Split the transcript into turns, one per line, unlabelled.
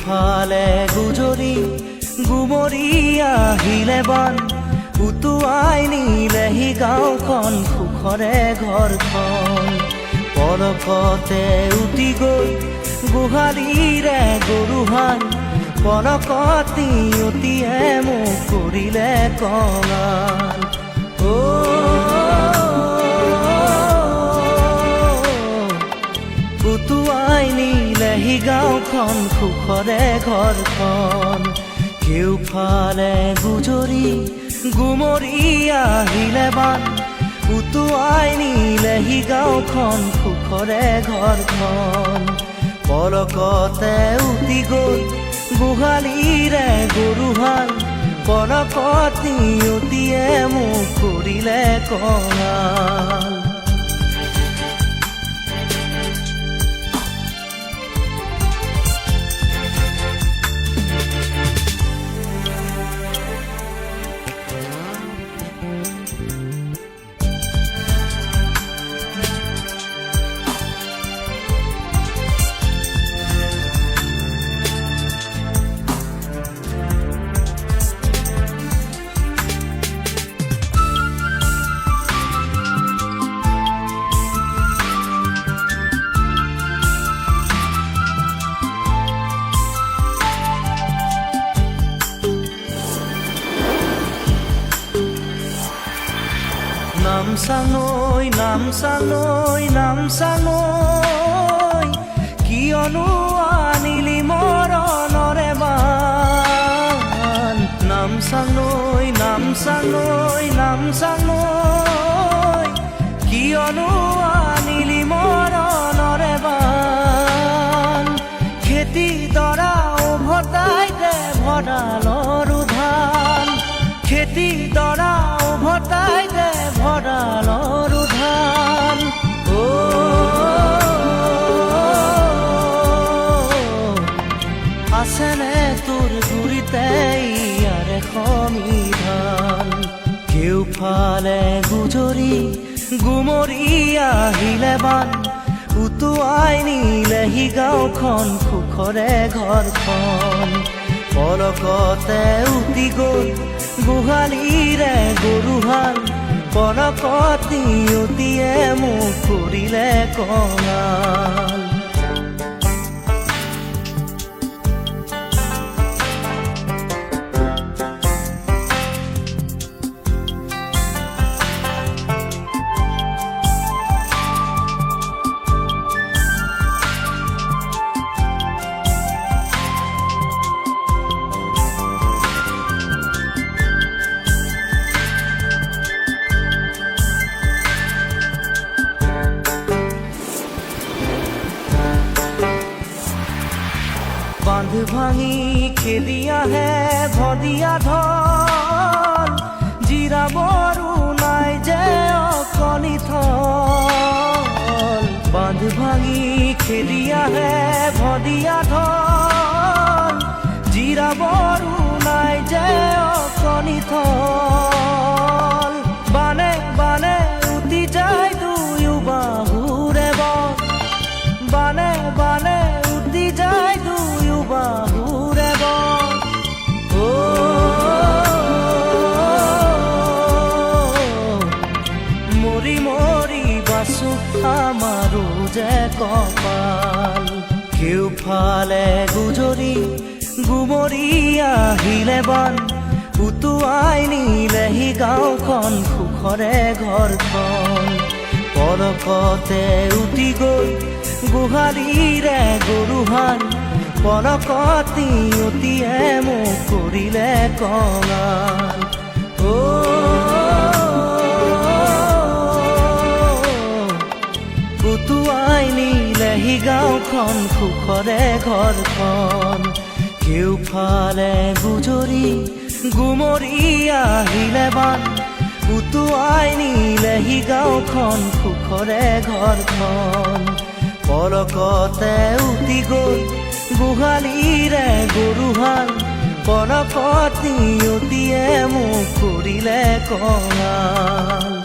কেউফালে গুজৰি গুমৰি আহিলে বান উটুৱাই নিলেহি গাঁওখন সুখৰে ঘৰখন পলকতে উটি গৈ গোহালিৰে গৰুহাল পলকতি উটিয়ে মোক কৰিলে কঙাল উটুৱাই নিলেহি গাঁওখন সুখৰে ঘৰখন কেউফালে গুজৰি গুমৰি আহিলে বান উটুৱাই নিলেহি গাঁওখন সুখৰে ঘৰখন পলকতে উটি গৈ গোহালিৰে গৰুহাল পলকতি উটিয়ে মোক কৰিলে কঙাল নামচাঙৈ নামচাঙৈ নামচাঙৈ কিয়নো আনিলি মৰণৰে বান নামচাঙৈ নামচাঙৈ নামচাঙৈ কিয়নো আনিলি মৰণৰে বান খেতি দৰা উভতাই দে ভঁৰালৰ ধান খেতি দৰা উভতাই দে ভঁৰালৰ ধান আছেনে তোৰ গুৰিতে ইয়াৰে সমিধান কেউফালে গুজৰি গুমৰি আহিলে বান উটুৱাই নিলেহি গাঁওখন সুখৰে ঘৰখন পলকতে উটি গৈ গোহালিৰে গৰুহাল পলকতি উটিয়ে মোক কৰিলে কঙাল বান্ধ ভাঙি খেদি আহে ভদিয়া ঢল জিৰাবৰো নাই যে অকণি থল বান্ধ ভাঙি খেদি আহে ভদিয়া ঢল জিৰাবৰো নাই যে অকণি থল বানে বানে উটি যায় দুয়ো বাহুৰে বল বানে বানে উটি যায় বাহুৰে বল মৰি মৰি বাচো আমাৰো যে কপাল কেউফালে গুজৰি গুমৰি আহিলে বান উটুৱাই নিলেহি গাঁওখন সুখৰে ঘৰখন পলকতে উটি গৈ গোহালিৰে গৰুহাল পলকতি উটিয়ে মোক কৰিলে কঙাল উটুৱাই নিলেহি গাঁওখন সুখৰে ঘৰখন কেউফালে গুজৰি গুমৰি আহিলে বান উটুৱাই নিলেহি গাঁওখন সুখৰে ঘৰখন পলকতে উটি গৈ গোহালিৰে গৰুহাল পলকতি উটিয়ে মোক কৰিলে কঙাল